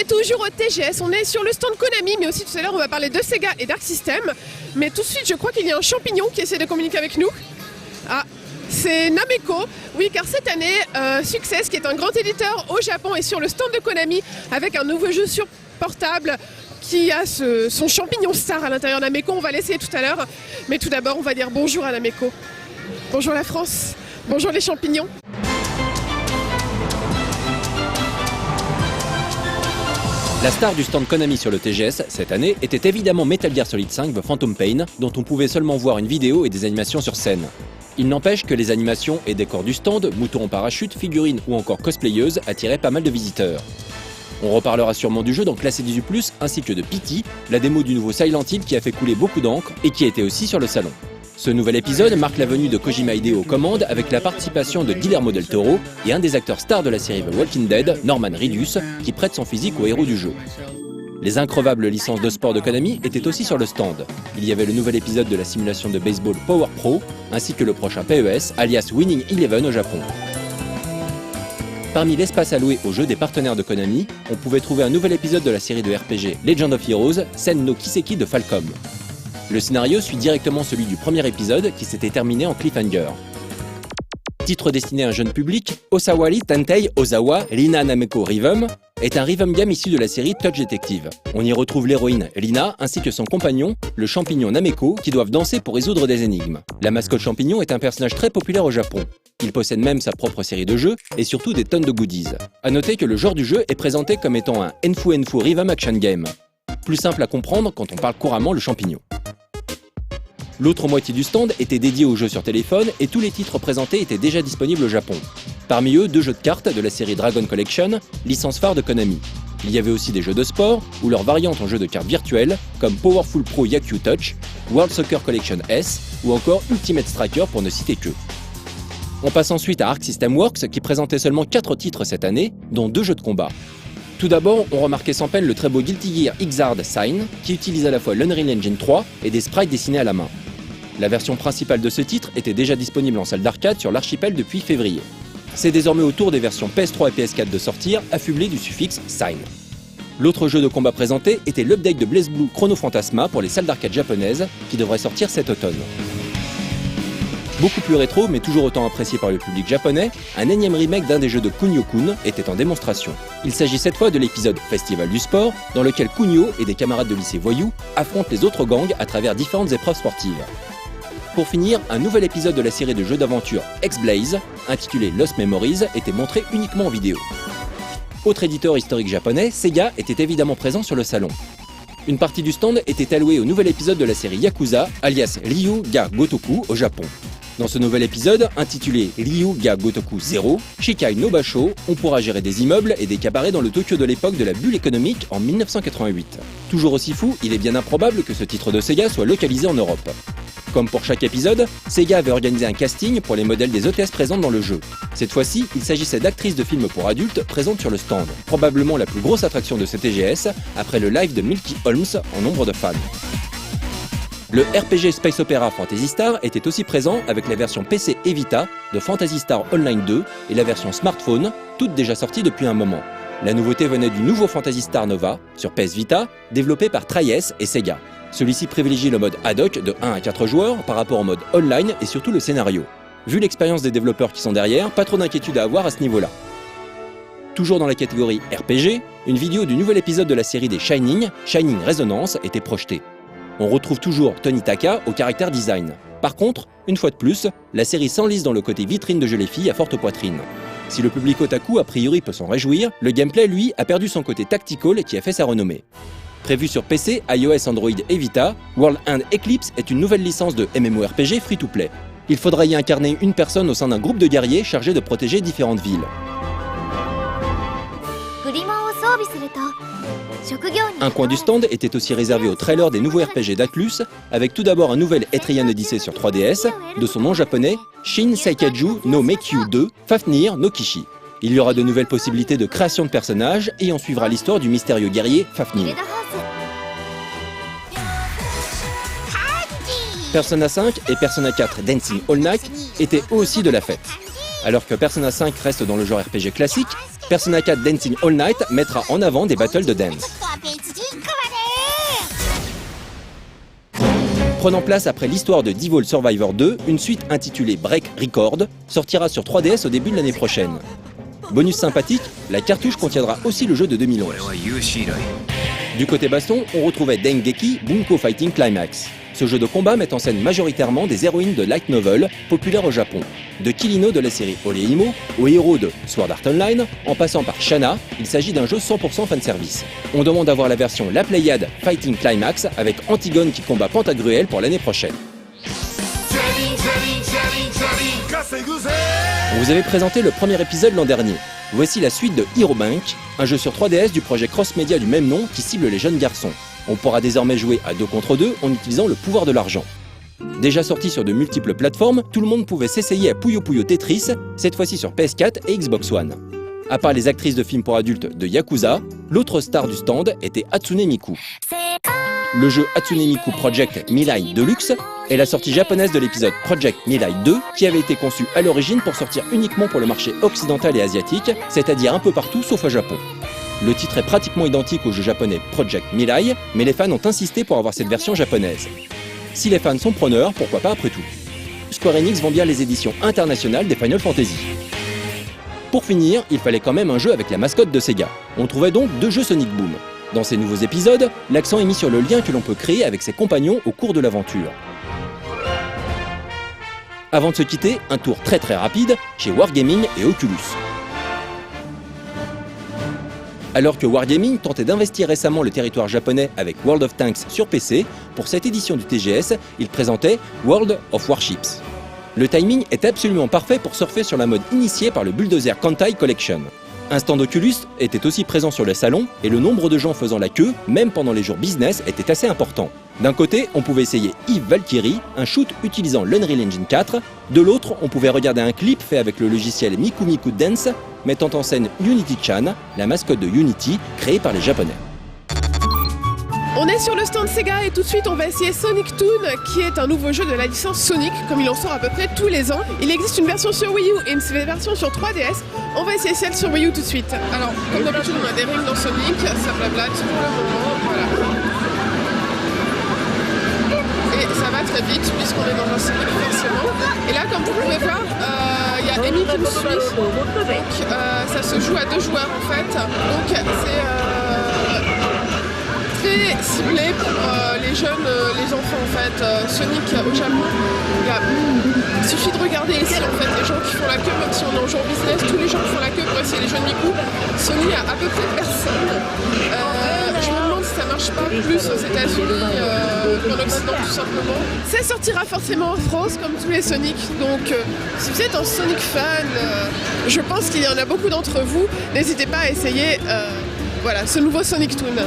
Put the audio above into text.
est toujours au TGS, on est sur le stand Konami, mais aussi tout à l'heure on va parler de Sega et Dark System. Mais tout de suite je crois qu'il y a un champignon qui essaie de communiquer avec nous. Ah, c'est Nameko, oui, car cette année, Success, qui est un grand éditeur au Japon, est sur le stand de Konami avec un nouveau jeu sur portable qui a son champignon star à l'intérieur. Nameko, on va l'essayer tout à l'heure, mais tout d'abord on va dire bonjour à Nameko. Bonjour la France, bonjour les champignons. La star du stand Konami sur le TGS cette année était évidemment Metal Gear Solid 5 The Phantom Pain, dont on pouvait seulement voir une vidéo et des animations sur scène. Il n'empêche que les animations et décors du stand, moutons en parachute, figurines ou encore cosplayeuses attiraient pas mal de visiteurs. On reparlera sûrement du jeu dans Classé 18+, ainsi que de Pity, la démo du nouveau Silent Hill qui a fait couler beaucoup d'encre et qui était aussi sur le salon. Ce nouvel épisode marque la venue de Kojima Hideo aux commandes avec la participation de Guillermo del Toro et un des acteurs stars de la série The Walking Dead, Norman Reedus, qui prête son physique au héros du jeu. Les increvables licences de sport de Konami étaient aussi sur le stand. Il y avait le nouvel épisode de la simulation de baseball Power Pro, ainsi que le prochain PES, alias Winning Eleven au Japon. Parmi l'espace alloué aux jeux des partenaires de Konami, on pouvait trouver un nouvel épisode de la série de RPG Legend of Heroes, Sen no Kiseki de Falcom. Le scénario suit directement celui du premier épisode qui s'était terminé en cliffhanger. Titre destiné à un jeune public, Osawari Tantei Ozawa Rina Nameko Rhythm est un rhythm game issu de la série Touch Detective. On y retrouve l'héroïne Rina ainsi que son compagnon, le champignon Nameko, qui doivent danser pour résoudre des énigmes. La mascotte champignon est un personnage très populaire au Japon. Il possède même sa propre série de jeux et surtout des tonnes de goodies. A noter que le genre du jeu est présenté comme étant un Enfu Enfu Rhythm Action Game. Plus simple à comprendre quand on parle couramment le champignon. L'autre moitié du stand était dédiée aux jeux sur téléphone et tous les titres présentés étaient déjà disponibles au Japon. Parmi eux, 2 jeux de cartes de la série Dragon Collection, licence phare de Konami. Il y avait aussi des jeux de sport ou leurs variantes en jeux de cartes virtuelles comme Powerful Pro Yaku Touch, World Soccer Collection S ou encore Ultimate Striker pour ne citer que. On passe ensuite à Arc System Works qui présentait seulement 4 titres cette année, dont 2 jeux de combat. Tout d'abord, on remarquait sans peine le très beau Guilty Gear Xrd Sign, qui utilise à la fois l'Unreal Engine 3 et des sprites dessinés à la main. La version principale de ce titre était déjà disponible en salle d'arcade sur l'archipel depuis février. C'est désormais au tour des versions PS3 et PS4 de sortir, affublées du suffixe Sign. L'autre jeu de combat présenté était l'update de BlazBlue Chrono Phantasma pour les salles d'arcade japonaises, qui devrait sortir cet automne. Beaucoup plus rétro, mais toujours autant apprécié par le public japonais, un énième remake d'un des jeux de Kunio-kun était en démonstration. Il s'agit cette fois de l'épisode Festival du sport, dans lequel Kunio et des camarades de lycée voyous affrontent les autres gangs à travers différentes épreuves sportives. Pour finir, un nouvel épisode de la série de jeux d'aventure X-Blaze, intitulé Lost Memories, était montré uniquement en vidéo. Autre éditeur historique japonais, Sega était évidemment présent sur le salon. Une partie du stand était allouée au nouvel épisode de la série Yakuza, alias Ryu ga Gotoku au Japon. Dans ce nouvel épisode, intitulé Ryu ga Gotoku 0, Shikai no Basho, on pourra gérer des immeubles et des cabarets dans le Tokyo de l'époque de la bulle économique en 1988. Toujours aussi fou, il est bien improbable que ce titre de Sega soit localisé en Europe. Comme pour chaque épisode, Sega avait organisé un casting pour les modèles des hôtesses présentes dans le jeu. Cette fois-ci, il s'agissait d'actrices de films pour adultes présentes sur le stand, probablement la plus grosse attraction de ce TGS, après le live de Milky Holmes en nombre de fans. Le RPG Space Opera Phantasy Star était aussi présent avec la version PC et Vita de Phantasy Star Online 2 et la version smartphone, toutes déjà sorties depuis un moment. La nouveauté venait du nouveau Phantasy Star Nova sur PS Vita, développé par Tri-S et Sega. Celui-ci privilégie le mode ad hoc de 1 à 4 joueurs par rapport au mode online et surtout le scénario. Vu l'expérience des développeurs qui sont derrière, pas trop d'inquiétude à avoir à ce niveau-là. Toujours dans la catégorie RPG, une vidéo du nouvel épisode de la série des Shining Resonance, était projetée. On retrouve toujours Tony Taka au caractère design. Par contre, une fois de plus, la série s'enlise dans le côté vitrine de jeux les filles à forte poitrine. Si le public otaku a priori peut s'en réjouir, le gameplay lui a perdu son côté tactical qui a fait sa renommée. Prévu sur PC, iOS, Android et Vita, World End Eclipse est une nouvelle licence de MMORPG free-to-play. Il faudra y incarner une personne au sein d'un groupe de guerriers chargé de protéger différentes villes. Un coin du stand était aussi réservé au trailer des nouveaux RPG d'Atlus, avec tout d'abord un nouvel Etrian Odyssey sur 3DS, de son nom japonais, Shin Seikaju no Meikyu 2 Fafnir no Kishi. Il y aura de nouvelles possibilités de création de personnages et on suivra l'histoire du mystérieux guerrier Fafnir. Persona 5 et Persona 4 Dancing All Night étaient eux aussi de la fête. Alors que Persona 5 reste dans le genre RPG classique, Persona 4 Dancing All Night mettra en avant des battles de dance. Prenant place après l'histoire de Devolver Survivor 2, une suite intitulée Break Record sortira sur 3DS au début de l'année prochaine. Bonus sympathique, la cartouche contiendra aussi le jeu de 2011. Du côté baston, on retrouvait Dengeki Bunko Fighting Climax. Ce jeu de combat met en scène majoritairement des héroïnes de light novel populaires au Japon. De Kirino de la série Oreimo aux héros de Sword Art Online, en passant par Shana, il s'agit d'un jeu 100% fanservice. On demande à voir la version La Pléiade Fighting Climax avec Antigone qui combat Pantagruel pour l'année prochaine. On vous avait présenté le premier épisode l'an dernier. Voici la suite de Hero Bank, un jeu sur 3DS du projet cross-média du même nom qui cible les jeunes garçons. On pourra désormais jouer à 2 contre 2 en utilisant le pouvoir de l'argent. Déjà sorti sur de multiples plateformes, tout le monde pouvait s'essayer à Puyo Puyo Tetris, cette fois-ci sur PS4 et Xbox One. À part les actrices de films pour adultes de Yakuza, l'autre star du stand était Hatsune Miku. Le jeu Hatsune Miku Project Mirai Deluxe est la sortie japonaise de l'épisode Project Mirai 2 qui avait été conçu à l'origine pour sortir uniquement pour le marché occidental et asiatique, c'est-à-dire un peu partout sauf au Japon. Le titre est pratiquement identique au jeu japonais Project Mirai, mais les fans ont insisté pour avoir cette version japonaise. Si les fans sont preneurs, pourquoi pas après tout. Square Enix vend bien les éditions internationales des Final Fantasy. Pour finir, il fallait quand même un jeu avec la mascotte de Sega. On trouvait donc 2 jeux Sonic Boom. Dans ces nouveaux épisodes, l'accent est mis sur le lien que l'on peut créer avec ses compagnons au cours de l'aventure. Avant de se quitter, un tour très rapide chez Wargaming et Oculus. Alors que Wargaming tentait d'investir récemment le territoire japonais avec World of Tanks sur PC, pour cette édition du TGS, il présentait World of Warships. Le timing est absolument parfait pour surfer sur la mode initiée par le Bulldozer Kantai Collection. Un stand Oculus était aussi présent sur le salon et le nombre de gens faisant la queue, même pendant les jours business, était assez important. D'un côté, on pouvait essayer Eve Valkyrie, un shoot utilisant l'Unreal Engine 4. De l'autre, on pouvait regarder un clip fait avec le logiciel Miku Miku Dance, mettant en scène Unity-chan, la mascotte de Unity, créée par les Japonais. On est sur le stand Sega et tout de suite on va essayer Sonic Toon, qui est un nouveau jeu de la licence Sonic, comme il en sort à peu près tous les ans. Il existe une version sur Wii U et une version sur 3DS. On va essayer celle sur Wii U tout de suite. Alors, comme d'habitude, on a des rings dans Sonic, ça blablate pour le moment, voilà. Et ça va très vite puisqu'on est dans un Sonic forcément. Et là, comme vous pouvez voir, il y a Amy qui me suit. Donc ça se joue à 2 joueurs en fait. Donc c'est très ciblé pour les jeunes, les enfants en fait. Sonic au Japon, il suffit de regarder ici en fait les gens qui font la queue, même si on est en jour business, tous les gens qui font la queue pour essayer les jeux de Miku. Sony a à peu près personne. Je me demande si ça marche pas plus aux États-Unis qu'en Occident tout simplement. Ça sortira forcément en France comme tous les Sonic, donc si vous êtes un Sonic fan, je pense qu'il y en a beaucoup d'entre vous, n'hésitez pas à essayer voilà, ce nouveau Sonic Toon.